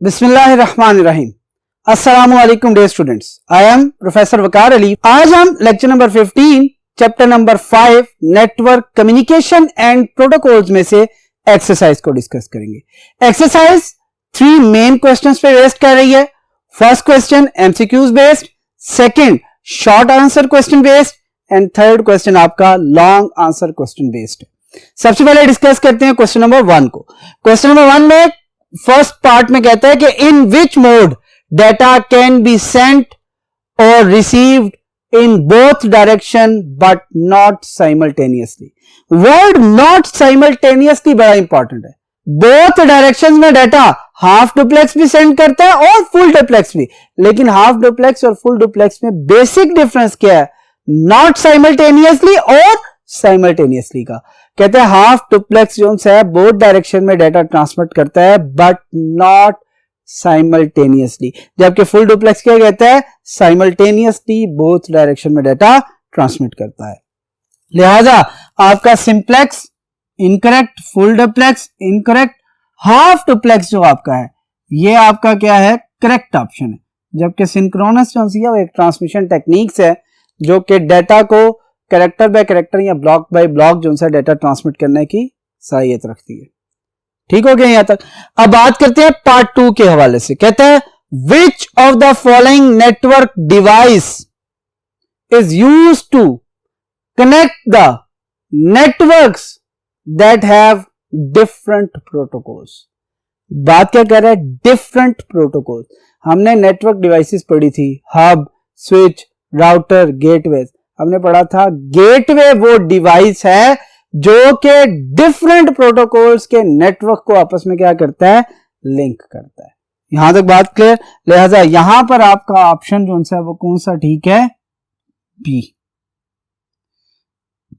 बिस्मिल्लाहिर्रहमानिर्रहीम। अस्सलामुअलैकुम dear students, I am professor Waqar Ali. आज हम lecture number 15 chapter number 5 network communication and protocols में से एक्सरसाइज को डिस्कस करेंगे। एक्सरसाइज 3 मेन क्वेश्चंस पे बेस्ड कर रही है। First question MCQs based, second short answer question based and third question आपका लॉन्ग आंसर क्वेश्चन बेस्ड है। सबसे पहले डिस्कस करते हैं क्वेश्चन नंबर 1 को। क्वेश्चन नंबर 1 में फर्स्ट पार्ट में कहता है कि in which mode data can be sent और received in both direction but not simultaneously. Word not simultaneously बड़ा इंपॉर्टेंट है। बोथ डायरेक्शन में डाटा हाफ डुप्लेक्स भी सेंड करता है और फुल डुप्लेक्स भी, लेकिन हाफ डुप्लेक्स और फुल डुप्लेक्स में बेसिक डिफरेंस क्या है? नॉट साइमल्टेनियसली और साइमल्टेनियसली का। कहते हैं हाफ डुप्लेक्स जो है बोथ डायरेक्शन में डाटा ट्रांसमिट करता है बट नॉट साइमल्टेनियसली, जबकि फुल डुप्लेक्स क्या कहता है? साइमल्टेनियसली बोथ डायरेक्शन में डाटा ट्रांसमिट करता है। लिहाजा आपका simplex incorrect, full duplex incorrect, half duplex जो आपका है ये आपका क्या है? करेक्ट ऑप्शन है। जबकि सिंक्रोनस जो है वो एक ट्रांसमिशन टेक्निक्स है जो कि डाटा को कैरेक्टर बाय कैरेक्टर या ब्लॉक बाय ब्लॉक जो है डाटा ट्रांसमिट करने की सलाहियत रखती है। ठीक हो गया यहां तक। अब बात करते हैं पार्ट 2 के हवाले से। कहते हैं which of the following network device is used to connect the networks that have different protocols. बात क्या कर रहा है? Different protocol. हमने नेटवर्क डिवाइसेस पढ़ी थी, हब, स्विच, राउटर, गेटवे। हमने पढ़ा था गेटवे वो डिवाइस है जो कि डिफरेंट प्रोटोकॉल्स के नेटवर्क को आपस में क्या करता है? लिंक करता है। यहां तक बात क्लियर। लिहाजा यहां पर आपका ऑप्शन जो है वो कौन सा ठीक है? बी।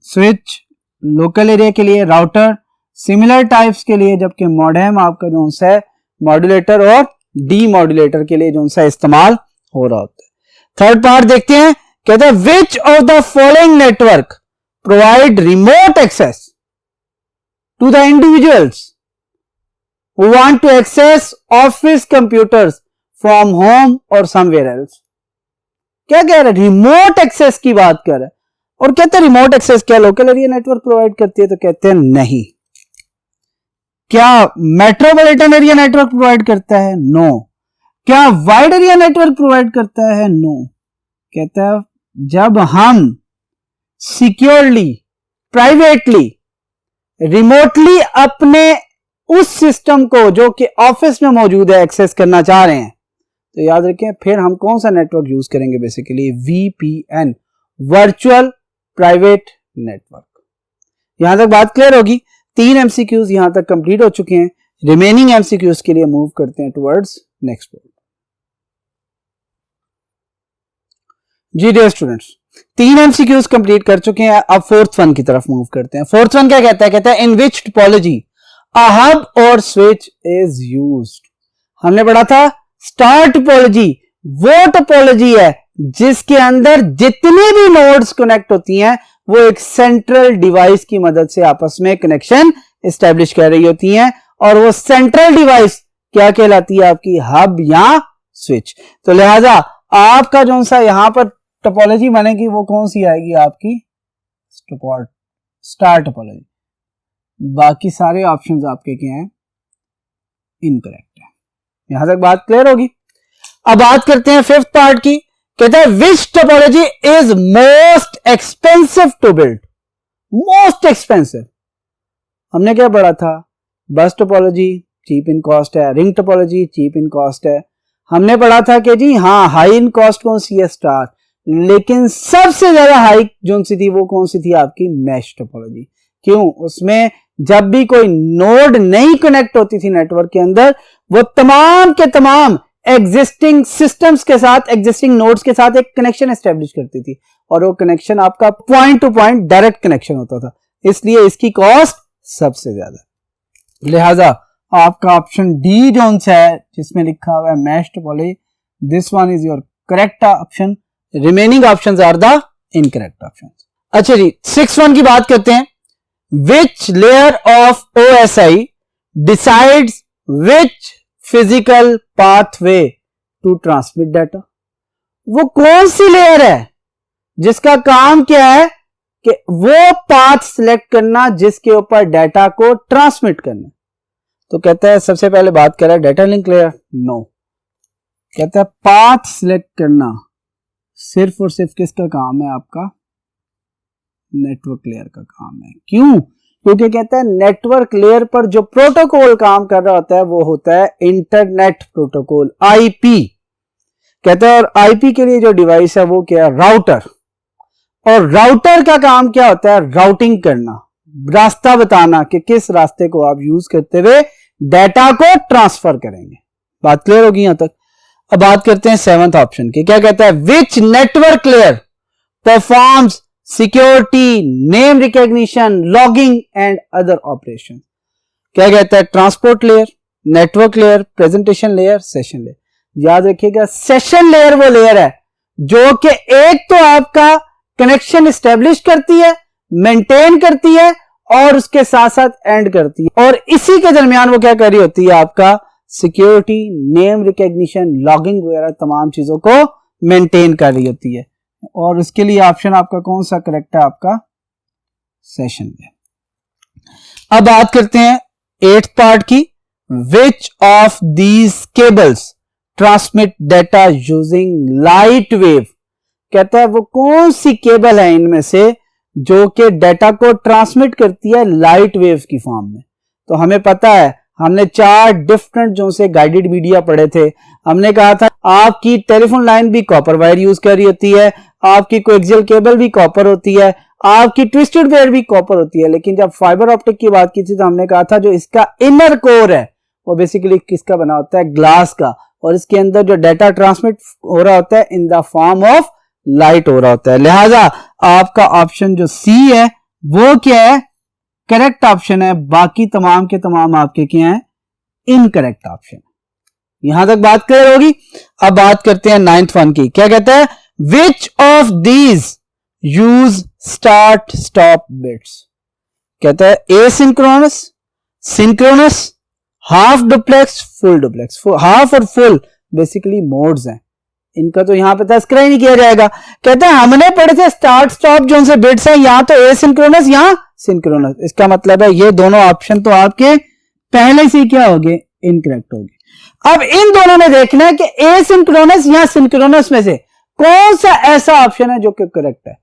स्विच लोकल एरिया के लिए, राउटर सिमिलर टाइप्स के लिए, जबकि मॉडेम आपका जो है मॉड्यूलेटर और डी मॉड्यूलेटर के लिए जो है इस्तेमाल हो रहा होता है। थर्ड पार्ट देखते हैं। कहते हैं which of the following network provide remote access to the individuals who want to access office computers from home और समवेयर एल्स। क्या कह रहे हैं? रिमोट एक्सेस की बात कर रहे हैं। और कहते हैं रिमोट एक्सेस क्या लोकल एरिया नेटवर्क प्रोवाइड करती है? तो कहते हैं नहीं। क्या मेट्रोपॉलिटन एरिया नेटवर्क प्रोवाइड करता है? नो। क्या वाइड एरिया नेटवर्क प्रोवाइड करता है? नो। कहता है जब हम सिक्योरली, प्राइवेटली, रिमोटली अपने उस सिस्टम को जो कि ऑफिस में मौजूद है एक्सेस करना चाह रहे हैं, तो याद रखें फिर हम कौन सा नेटवर्क यूज करेंगे? Basically VPN, virtual private network. यहां तक बात क्लियर होगी। 3 MCQs यहां तक कंप्लीट हो चुके हैं। रिमेनिंग MCQs के लिए मूव करते हैं टुवर्ड्स नेक्स्ट बोर्ड। जी डियर स्टूडेंट्स, 3 MCQs कंप्लीट कर चुके हैं। अब फोर्थ वन की तरफ मूव करते हैं। फोर्थ वन क्या कहता है? कहता है इन विच टोपोलॉजी अ हब और स्विच इज यूज्ड। हमने पढ़ा था स्टार टोपोलॉजी वो टोपोलॉजी है जिसके अंदर जितनी भी नोड्स कनेक्ट होती हैं वो एक सेंट्रल डिवाइस की मदद से आपस में कनेक्शन एस्टेब्लिश कर रही होती हैं, और वो सेंट्रल डिवाइस क्या कहलाती है? आपकी हब या स्विच। तो लिहाजा आपका जो सा यहां पर टोपोलॉजी बनेगी वो कौन सी आएगी? आपकी स्टार टोपोलॉजी। बाकी सारे ऑप्शंस आपके क्या हैं? इनकरेक्ट है। यहां तक बात क्लियर होगी। अब बात करते हैं फिफ्थ पार्ट की। कहता है which topology is most expensive to build. Most expensive हमने क्या पढ़ा था? Bus topology cheap in cost है, ring topology cheap in cost है। हमने पढ़ा था कि जी हाँ हाई इन कॉस्ट कौन सी है? स्टार। लेकिन सबसे ज्यादा हाई जो सी थी वो कौन सी थी? आपकी मैश टोपोलॉजी। क्यों? उसमें जब भी कोई नोड नहीं कनेक्ट होती थी नेटवर्क के अंदर, वो तमाम के तमाम एग्जिस्टिंग सिस्टम्स के साथ, एग्जिस्टिंग नोड्स के साथ एक कनेक्शन एस्टेब्लिश करती थी, और वो कनेक्शन आपका point two point direct connection होता था, इसलिए इसकी कॉस्ट सबसे ज्यादा। लिहाजा आपका ऑप्शन डी जो है जिसमें लिखा हुआ है mesh topology, this one is your correct option. Remaining options are the incorrect options. अच्छा जी, 6th की बात करते हैं। Which layer of OSI decides which physical pathway to transmit data. वो कौन सी लेयर है जिसका काम क्या है कि वो पाथ सिलेक्ट करना जिसके ऊपर डाटा को ट्रांसमिट करना। तो कहता है सबसे पहले बात कर रहा है डाटा लिंक लेयर, नो। कहता है पाथ सिलेक्ट करना सिर्फ और सिर्फ किसका काम है, आपका नेटवर्क लेयर का काम है। क्यों? क्योंकि कहता है नेटवर्क लेयर पर जो प्रोटोकॉल काम कर रहा होता है वो होता है इंटरनेट प्रोटोकॉल, आईपी। कहता है और आईपी के लिए जो डिवाइस है वो क्या है, राउटर। और राउटर का काम क्या होता है, राउटिंग करना, रास्ता बताना कि किस रास्ते को आप यूज करते हुए डाटा को ट्रांसफर करेंगे। बात क्लियर होगी यहां तक। अब बात करते हैं 7th ऑप्शन की। क्या कहता है, which network layer performs security, name recognition, logging and other operation. क्या कहता है, transport layer, network layer, presentation layer, session layer. याद रखिएगा सेशन लेयर वो लेयर है जो कि एक तो आपका कनेक्शन स्टेब्लिश करती है, मेंटेन करती है और उसके साथ साथ एंड करती है, और इसी के दरमियान वो क्या कर रही होती है, आपका सिक्योरिटी, नेम रिकॉग्निशन, लॉगिंग वगैरह तमाम चीजों को मेंटेन कर रही होती है। और उसके लिए ऑप्शन आपका कौन सा करेक्ट है, आपका सेशन लेयर। अब बात करते हैं 8th पार्ट की। Which of these cables transmit data using light wave. कहता है वो कौन सी केबल है इनमें से जो कि डाटा को ट्रांसमिट करती है लाइट वेव की फॉर्म में। तो हमें पता है, हमने 4 डिफरेंट जो से गाइडेड मीडिया पढ़े थे। हमने कहा था आपकी टेलीफोन लाइन भी कॉपर वायर यूज कर रही होती है, आपकी कोएक्सियल केबल भी कॉपर होती है, आपकी ट्विस्टेड वायर भी कॉपर होती है। लेकिन जब फाइबर ऑप्टिक की बात की थी तो हमने कहा था जो इसका इनर कोर है वो बेसिकली किसका बना होता है, ग्लास का, और इसके अंदर जो डाटा ट्रांसमिट हो रहा होता है in the form of light हो रहा होता है। लिहाजा आपका ऑप्शन जो सी है वो क्या है, करेक्ट ऑप्शन है। बाकी तमाम के तमाम आपके क्या हैं, इनकरेक्ट ऑप्शन। यहां तक बात क्लियर होगी। अब बात करते हैं 9th वन की। क्या कहता है, which of these use start stop bits. कहता है asynchronous, synchronous, half duplex, full duplex. Half और फुल बेसिकली मोड्स हैं, इनका तो यहां पे तस्करा ही नहीं किया जाएगा। कहते हैं हमने पढ़े थे स्टार्ट स्टॉप जो उनसे बिट्स हैं, यहां तो एसिंक्रोनस, यहां सिंक्रोनस। इसका मतलब है ये दोनों ऑप्शन तो आपके पहले से क्या हो गए, इनकरेक्ट हो गए। अब इन दोनों में देखना है कि एसिंक्रोनस या सिंक्रोनस में से कौन सा ऐसा ऑप्शन है जो कि करेक्ट है।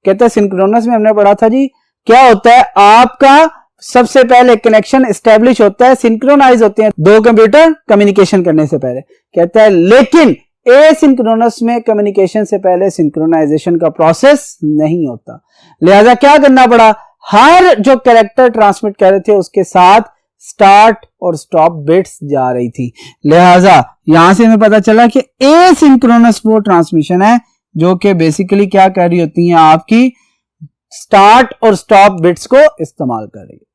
कहते हैं सिंक्रोनस में हमने पढ़ा था जी क्या होता है, आपका सबसे पहले कनेक्शन एस्टेब्लिश होता है, सिंक्रोनाइज होते हैं दो कंप्यूटर कम्युनिकेशन करने से पहले। कहता है लेकिन एसिंक्रोनस में कम्युनिकेशन से पहले सिंक्रोनाइजेशन का प्रोसेस नहीं होता। लिहाजा क्या करना पड़ा, हर जो कैरेक्टर ट्रांसमिट कर रहे थे उसके साथ स्टार्ट और स्टॉप बिट्स जा रही थी। लिहाजा यहां से हमें पता चला कि एसिंक्रोनस वो ट्रांसमिशन है जो कि बेसिकली क्या कर रही होती है, आपकी स्टार्ट और स्टॉप बिट्स को इस्तेमाल कर रही होती है।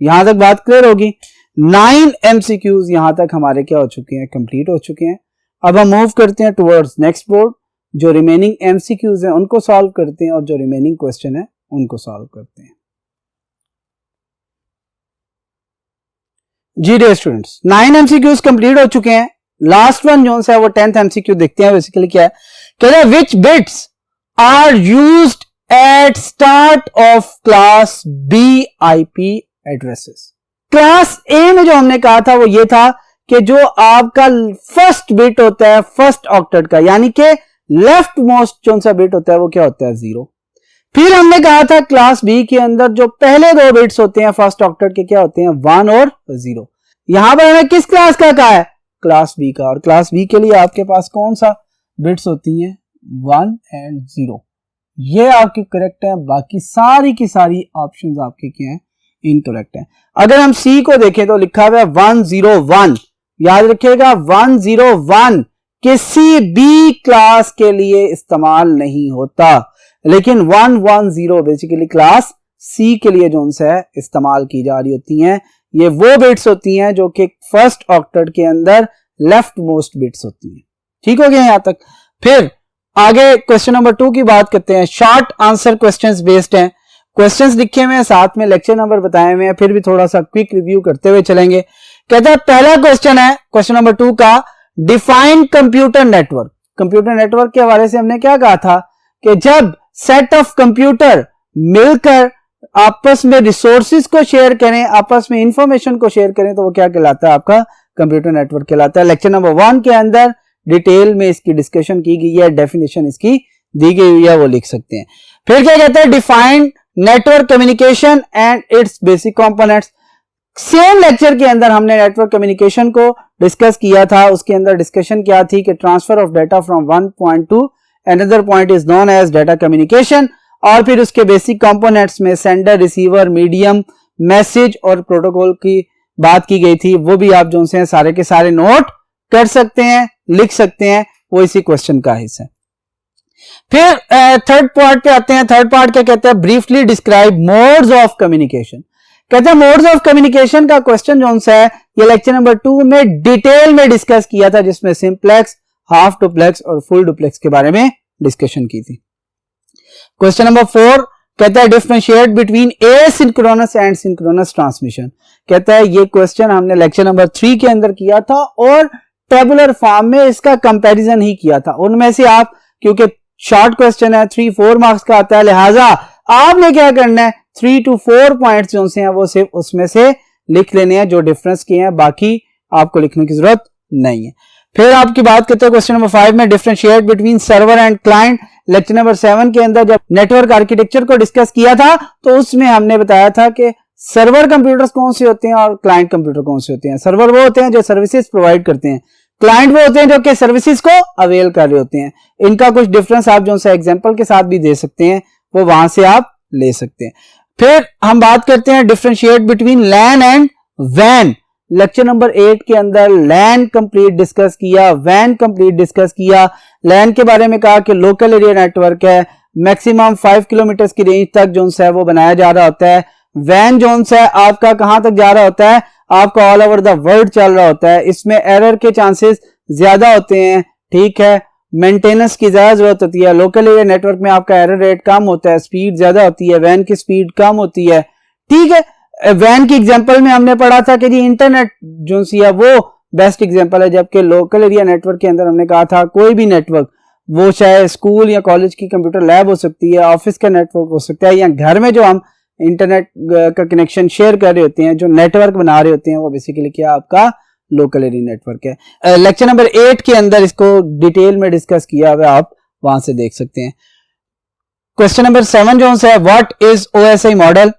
यहां तक बात क्लियर होगी। 9 MCQs यहां तक हमारे क्या हो चुके हैं, कंप्लीट हो चुके हैं। अब हम मूव करते हैं टुवर्ड्स नेक्स्ट बोर्ड। जो रिमेनिंग MCQs हैं उनको सॉल्व करते हैं और जो रिमेनिंग क्वेश्चन है उनको सॉल्व करते हैं। जी डियर स्टूडेंट्स, 9 MCQs कंप्लीट हो चुके हैं। लास्ट वन जो है वो 10th MCQ देखते हैं। बेसिकली क्या है, कह रहा है which bits are used at start of class B IP addresses. Class A में जो हमने कहा था वो ये था कि जो आपका फर्स्ट बिट होता है फर्स्ट ऑक्टेट का, यानी कि लेफ्ट मोस्ट जो सा बिट होता है वो क्या होता है, 0। फिर हमने कहा था क्लास B के अंदर जो पहले 2 बिट्स होते हैं फर्स्ट ऑक्टेट के क्या होते हैं, 1 और 0। यहां पर हमें किस क्लास का कहा है, क्लास B का। और क्लास B के लिए आपके पास कौन सा बिट्स होती हैं, 1 और 0। ये आपके करेक्ट है। बाकी सारी की सारी ऑप्शंस आपके क्या हैं, इनकरेक्ट है। अगर हम C को देखें तो लिखा हुआ है 101। याद रखिएगा 101 किसी भी क्लास के लिए इस्तेमाल नहीं होता, लेकिन 110 बेसिकली क्लास C के लिए जो है इस्तेमाल की जा रही होती हैं। ये वो बिट्स होती हैं जो कि फर्स्ट ऑक्टेट के अंदर लेफ्ट मोस्ट बिट्स होती हैं। ठीक हो गया यहां तक। फिर आगे क्वेश्चन नंबर 2 की बात करते हैं। शॉर्ट आंसर क्वेश्चंस बेस्ड हैं। क्वेश्चंस लिखे हुए हैं, साथ में लेक्चर नंबर बताए हुए हैं, फिर भी थोड़ा सा क्विक रिव्यू करते हुए चलेंगे। कहता है पहला क्वेश्चन है क्वेश्चन नंबर 2 का, define computer network. Computer network के हवाले से हमने क्या कहा था कि जब सेट ऑफ कंप्यूटर मिलकर आपस में रिसोर्सेज को शेयर करें, आपस में इंफॉर्मेशन को शेयर करें, तो वो क्या कहलाता है, आपका कंप्यूटर नेटवर्क कहलाता है। लेक्चर नंबर 1 के अंदर डिटेल में इसकी डिस्कशन की गई है, डेफिनेशन इसकी दी गई हुई है, वो लिख सकते हैं। फिर क्या कहता है, define network communication and it's basic components. Same lecture के अंदर हमने नेटवर्क कम्युनिकेशन को डिस्कस किया था। उसके अंदर डिस्कशन क्या थी कि transfer of data from one point to another point is known as data communication, और फिर उसके बेसिक कंपोनेंट्स में सेंडर, रिसीवर, मीडियम, मैसेज और प्रोटोकॉल की बात की गई थी। वो भी आप जो से सारे के सारे नोट कर सकते हैं, लिख सकते हैं, वो इसी क्वेश्चन का हिस्सा है। फिर थर्ड पार्ट पे आते हैं। थर्ड पार्ट क्या कहता है, briefly describe modes of communication. कहते हैं मोड्स ऑफ कम्युनिकेशन का क्वेश्चन जो है ये लेक्चर नंबर 2 में डिटेल में डिस्कस किया था, जिसमें सिंप्लेक्स, हाफ डुप्लेक्स और फुल डुप्लेक्स के बारे में डिस्कशन की थी। क्वेश्चन नंबर 4 कहता है differentiate between asynchronous and synchronous transmission. कहता है ये क्वेश्चन हमने लेक्चर नंबर 3 के अंदर किया था और टेबुलर फॉर्म में इसका कंपैरिजन ही किया था। उनमें से आप, क्योंकि शॉर्ट क्वेश्चन है, 3-4 मार्क्स का आता है, लिहाजा आपने क्या करना है, 3 to 4 पॉइंट्स जो हैं वो सिर्फ उसमें से लिख लेने हैं जो डिफरेंस किए हैं, बाकी आपको लिखने की जरूरत नहीं है। फिर आपकी बात करते हैं क्वेश्चन नंबर 5 में, differentiate between server and client. Lecture number 7 के अंदर जब नेटवर्क आर्किटेक्चर को डिस्कस किया था तो उसमें हमने बताया था कि सर्वर कंप्यूटर्स कौन से होते हैं और क्लाइंट कंप्यूटर कौन से होते हैं। सर्वर वो होते हैं जो सर्विसेज प्रोवाइड करते हैं, क्लाइंट वो होते हैं जो कि सर्विसेज को अवेल कर रहे होते हैं। इनका कुछ डिफरेंस आप जो है एग्जांपल के साथ भी दे सकते हैं, वो वहां से आप ले सकते हैं। फिर हम बात करते हैं डिफरेंशिएट बिटवीन लैन एंड वैन। लेक्चर नंबर 8 के अंदर लैन कंप्लीट डिस्कस किया, वैन कंप्लीट डिस्कस किया। लैन के बारे में कहा कि लोकल एरिया नेटवर्क है, मैक्सिमम 5 किलोमीटर की रेंज तक जो है वो बनाया जा रहा होता है। वैन जो है आपका कहां तक जा रहा होता है, आपका ऑल ओवर द वर्ल्ड चल रहा होता है। इसमें एरर के चांसेस ज्यादा होते हैं, ठीक है, मेंटेनेंस की ज्यादा जरूरत होती है। लोकल एरिया नेटवर्क में आपका एरर रेट कम होता है, स्पीड ज्यादा होती है, वैन की स्पीड कम होती है, ठीक है। वैन की एग्जांपल में हमने पढ़ा था कि जी इंटरनेट जो है वो बेस्ट एग्जांपल है, जबकि लोकल एरिया नेटवर्क के अंदर हमने कहा था कोई भी नेटवर्क, वो चाहे स्कूल या कॉलेज की कंप्यूटर लैब हो सकती है, ऑफिस का नेटवर्क हो सकता है, या घर में जो हम इंटरनेट का कनेक्शन शेयर कर रहे होते हैं, जो नेटवर्क बना रहे होते हैं, वो बेसिकली क्या आपका लोकल एरिया नेटवर्क है। लेक्चर नंबर 8 के अंदर इसको डिटेल में डिस्कस किया हुआ, आप वहां से देख सकते हैं। क्वेश्चन नंबर 7 जो है व्हाट इज ओएसआई मॉडल।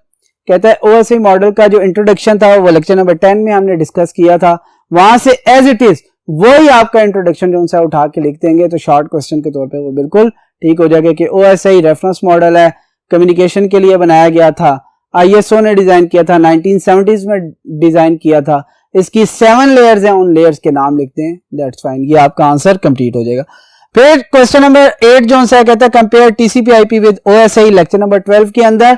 कहता है ओएसआई मॉडल का जो इंट्रोडक्शन था वो लेक्चर नंबर 10 में हमने डिस्कस किया था। वहां से एज इट इज वही आपका इंट्रोडक्शन जो है उठा के लिख देंगे, तो शॉर्ट क्वेश्चन के तौर पे वो बिल्कुल ठीक हो जाएगा कि ओएसआई रेफरेंस मॉडल है, कम्युनिकेशन के लिए बनाया गया था, आईएसओ ने डिजाइन किया था, 1970s में डिजाइन किया था। इसकी 7 लेयर्स हैं, उन लेयर्स के नाम लिखते हैं, दैट्स फाइन, ये आपका आंसर कंप्लीट हो जाएगा। फिर क्वेश्चन नंबर 8 जो है कहता है compare TCP IP with OSI. Lecture number 12 के अंदर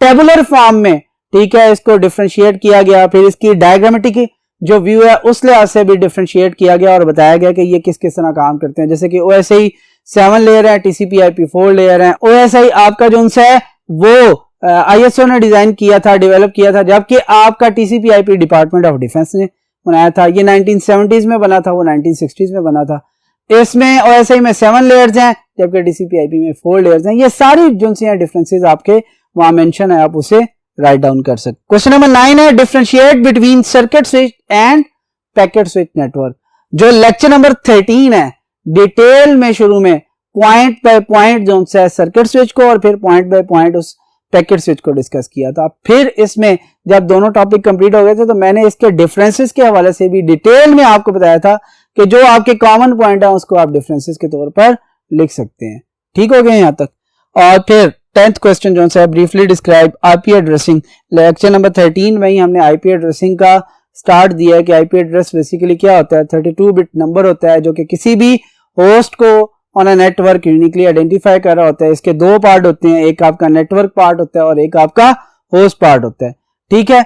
टेबुलर फॉर्म में, ठीक है, इसको डिफरेंशिएट किया गया। फिर इसकी डायग्रामेटिक जो व्यू है उस लिहाज से भी डिफरेंशिएट किया गया और बताया गया कि ये किस किस तरह काम करते हैं। जैसे कि ओएसआई 7 लेयर है, टीसीपी आईपी 4 लेयर है। ओएसआई आपका जो है वो आईएसओ ने डिजाइन किया था, डेवलप किया था, जबकि आपका TCP IP department of defence ने बनाया था। ये 1970s में बना था, वो 1960s में बना था। इसमें ओएसआई में 7 लेयर्स हैं, जबकि टीसीपी आईपी में 4 लेयर्स हैं। ये सारी जो डिफरेंसेस आपके वहां मेंशन है, आप उसे राइट डाउन कर सकते। क्वेश्चन नंबर 9 है differentiate between circuit switch end packet switch network. जो लेक्चर नंबर 13 है, डिटेल में शुरू में पॉइंट बाय पॉइंट जो है सर्किट स्विच को और फिर पॉइंट बाय पॉइंट उस पैकेट स्विच को डिस्कस किया था। फिर इसमें जब दोनों टॉपिक कंप्लीट हो गए थे तो मैंने इसके डिफरेंसेस के हवाले से भी डिटेल में आपको बताया था कि जो आपके कॉमन पॉइंट है उसको आप डिफरेंसेस के तौर पर लिख सकते हैं। ठीक हो गए यहां तक। और फिर 10th क्वेश्चन जो है briefly describe IP addressing. Lecture number 13 में ही हमने आईपी एड्रेसिंग का स्टार्ट दिया है कि आईपी एड्रेस बेसिकली क्या होता है, 32 बिट नंबर होता है जो कि किसी भी होस्ट को on a network uniquely identify कर रहा होता है। इसके 2 पार्ट होते हैं, एक आपका नेटवर्क पार्ट होता है और एक आपका होस्ट पार्ट होता है। ठीक है,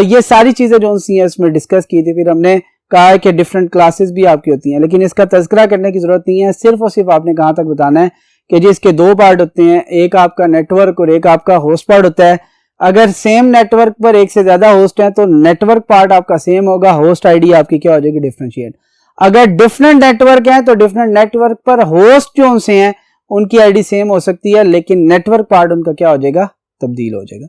ये सारी चीजें जो है इसमें डिस्कस की थी। फिर हमने कहा है कि डिफरेंट क्लासेस भी आपकी होती हैं, लेकिन इसका तज़किरा करने की जरूरत नहीं है। सिर्फ और सिर्फ आपने कहां तक बताना है कि जी इसके 2 पार्ट होते हैं, एक आपका नेटवर्क और एक आपका होस्ट पार्ट होता है। अगर सेम नेटवर्क पर एक से ज्यादा होस्ट हैं तो नेटवर्क पार्ट आपका सेम होगा, होस्ट आईडी आपकी क्या हो जाएगी, डिफरेंशिएट। अगर डिफरेंट नेटवर्क हैं तो डिफरेंट नेटवर्क पर होस्ट जो से हैं उनकी आईडी सेम हो सकती है, लेकिन नेटवर्क पार्ट उनका क्या हो जाएगा, तब्दील हो जाएगा।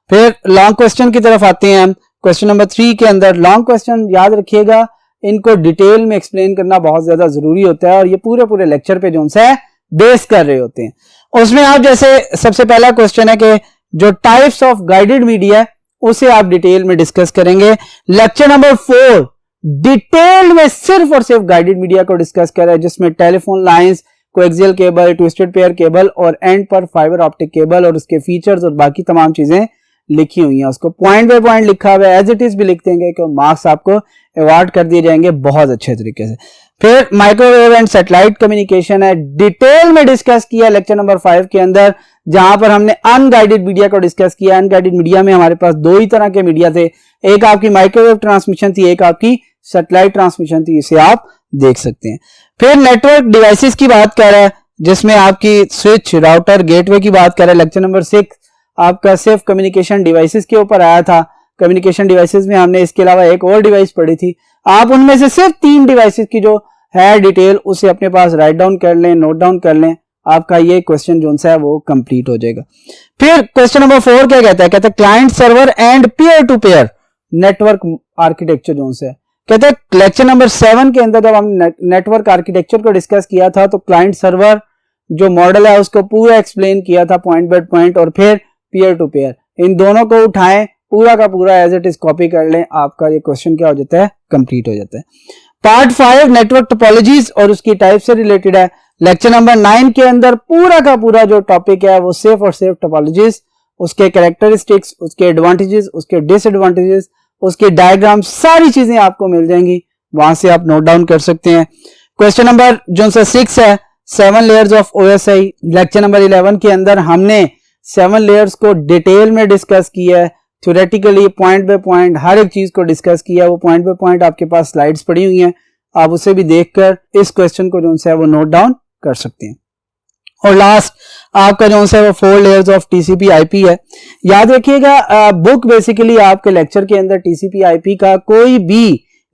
फिर लॉन्ग क्वेश्चन की तरफ आते हैं हम। क्वेश्चन नंबर 3 के अंदर लॉन्ग क्वेश्चन याद रखिएगा, इनको डिटेल में एक्सप्लेन करना बहुत ज्यादा जरूरी होता है और ये पूरे लेक्चर पे जो है बेस कर रहे होते हैं। उसमें आप जैसे सबसे पहला क्वेश्चन है कि जो टाइप्स ऑफ गाइडेड मीडिया उसे आप डिटेल में डिस्कस करेंगे। लेक्चर नंबर 4 डिटेल में सिर्फ और सिर्फ गाइडेड मीडिया को डिस्कस कर रहा है, जिसमें telephone lines, coaxial cable, twisted pair cable और एंड पर फाइबर ऑप्टिक केबल और उसके फीचर्स और बाकी तमाम चीजें लिखी हुई हैं। उसको पॉइंट बाय पॉइंट लिखा हुआ है, एज इट इज भी लिख देंगे कि मार्क्स आपको अवार्ड कर दिए जाएंगे बहुत अच्छे तरीके से। फिर माइक्रोवेव एंड सैटेलाइट कम्युनिकेशन है, डिटेल में डिस्कस किया लेक्चर नंबर 5 के अंदर, जहां पर हमने अनगाइडेड मीडिया को डिस्कस किया। अनगाइडेड मीडिया में हमारे पास 2 ही तरह के मीडिया थे, एक आपकी माइक्रोवेव ट्रांसमिशन थी, एक आपकी सैटेलाइट ट्रांसमिशन थी, इसे आप देख सकते हैं। फिर नेटवर्क डिवाइसेस की बात कर रहा है, जिसमें आपकी स्विच, राउटर, गेटवे की बात कर रहा है। लेक्चर नंबर 6 आपका सिर्फ कम्युनिकेशन डिवाइसेस के ऊपर आया था। कम्युनिकेशन डिवाइसेस में हमने इसके अलावा एक और डिवाइस पढ़ी थी। आप उनमें से सिर्फ 3 डिवाइसेस की जो है डिटेल उसे अपने पास राइट डाउन कर लें, नोट डाउन कर लें, आपका ये क्वेश्चन जो है वो कंप्लीट हो जाएगा। फिर क्वेश्चन नंबर 4 क्या कहता है, कहता है client server and peer to peer network architecture जो है। कहते हैं लेक्चर नंबर 7 के अंदर जब हम नेटवर्क आर्किटेक्चर को डिस्कस किया था तो क्लाइंट सर्वर जो मॉडल है उसको पूरा एक्सप्लेन किया था पॉइंट बाय पॉइंट, और फिर पीयर टू पीयर, इन दोनों को उठाएं, पूरा का पूरा एज इट इज कॉपी कर लें, आपका ये क्वेश्चन क्या हो जाता है, कंप्लीट हो जाता है। पार्ट 5 नेटवर्क टोपोलॉजीज और उसकी टाइप से रिलेटेड है। लेक्चर नंबर 9 के अंदर पूरा का पूरा जो टॉपिक है वो सेफ और सेफ टोपोलॉजीज, उसके कैरेक्टरिस्टिक्स, उसके एडवांटेजेस, उसके डिसएडवांटेजेस, उसके डायग्राम, सारी चीजें आपको मिल जाएंगी, वहां से आप नोट डाउन कर सकते हैं। क्वेश्चन नंबर जो 6 है 7 layers of OSI. Lecture number 11 के अंदर हमने 7 लेयर्स को डिटेल में डिस्कस किया है, थ्योरेटिकली पॉइंट बाय पॉइंट हर एक चीज को डिस्कस किया। वो पॉइंट बाय पॉइंट आपके पास स्लाइड्स पड़ी हुई हैं, आप उसे भी देखकर इस क्वेश्चन को जो है वो नोट डाउन कर सकते हैं। और लास्ट आपका जो है वो 4 लेयर्स ऑफ टीसीपी आईपी है। याद रखिएगा बुक बेसिकली आपके लेक्चर के अंदर टीसीपी आईपी का कोई भी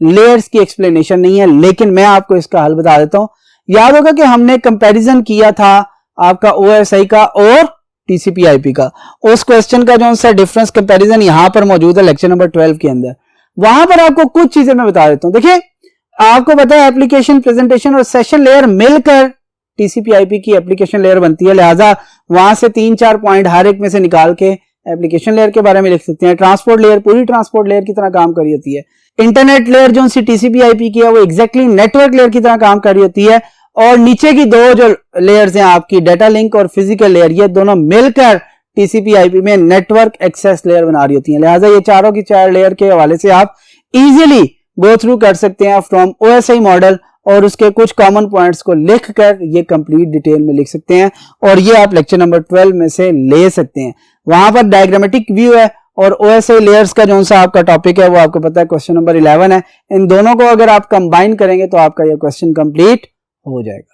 लेयर्स की एक्सप्लेनेशन नहीं है, लेकिन मैं आपको इसका हल बता देता हूं। याद होगा कि हमने कंपैरिजन किया था आपका ओएसआई का और टीसीपी आईपी का, उस क्वेश्चन का जो है डिफरेंस कंपैरिजन यहां पर मौजूद है लेक्चर नंबर 12 के अंदर। वहां पर आपको कुछ चीजें मैं बता देता हूं। देखिए आपको पता है एप्लीकेशन, प्रेजेंटेशन और सेशन लेयर मिलकर टीसीपी आईपी की एप्लीकेशन लेयर बनती है, लिहाजा वहां से 3-4 पॉइंट हर एक में से निकाल के एप्लीकेशन लेयर के बारे में लिख सकते हैं। ट्रांसपोर्ट लेयर पूरी ट्रांसपोर्ट लेयर की तरह काम कर रही होती है। इंटरनेट लेयर जो सी टीसीपी आईपी की है वो एग्जैक्टली नेटवर्क लेयर की तरह काम कर रही होती है, और नीचे की 2 जो लेयर्स हैं आपकी डेटा लिंक और फिजिकल लेयर, ये दोनों मिलकर टीसीपी आईपी में नेटवर्क एक्सेस लेयर बना रही होती है। लिहाजा ये चारों की 4 लेयर के हवाले से आप इजीली गो थ्रू कर सकते हैं फ्रॉम ओएसआई मॉडल, और उसके कुछ कॉमन पॉइंट्स को लिखकर ये कंप्लीट डिटेल में लिख सकते हैं, और ये आप लेक्चर नंबर 12 में से ले सकते हैं। वहां पर डायग्रामेटिक व्यू है और ओएसआई लेयर्स का जो सा आपका टॉपिक है वो आपको पता है क्वेश्चन नंबर 11 है। इन दोनों को अगर आप कंबाइन करेंगे तो आपका ये क्वेश्चन कंप्लीट हो जाएगा।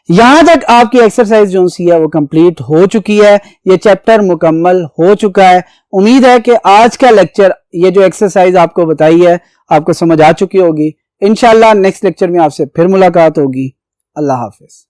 यहां तक आपकी एक्सरसाइज जो सी है वो कंप्लीट हो चुकी है, ये चैप्टर मुकम्मल हो चुका है। उम्मीद है कि आज का लेक्चर, ये जो एक्सरसाइज आपको बताई है, आपको समझ आ चुकी होगी। इंशाल्लाह नेक्स्ट लेक्चर में आपसे फिर मुलाकात होगी। अल्लाह हाफिज।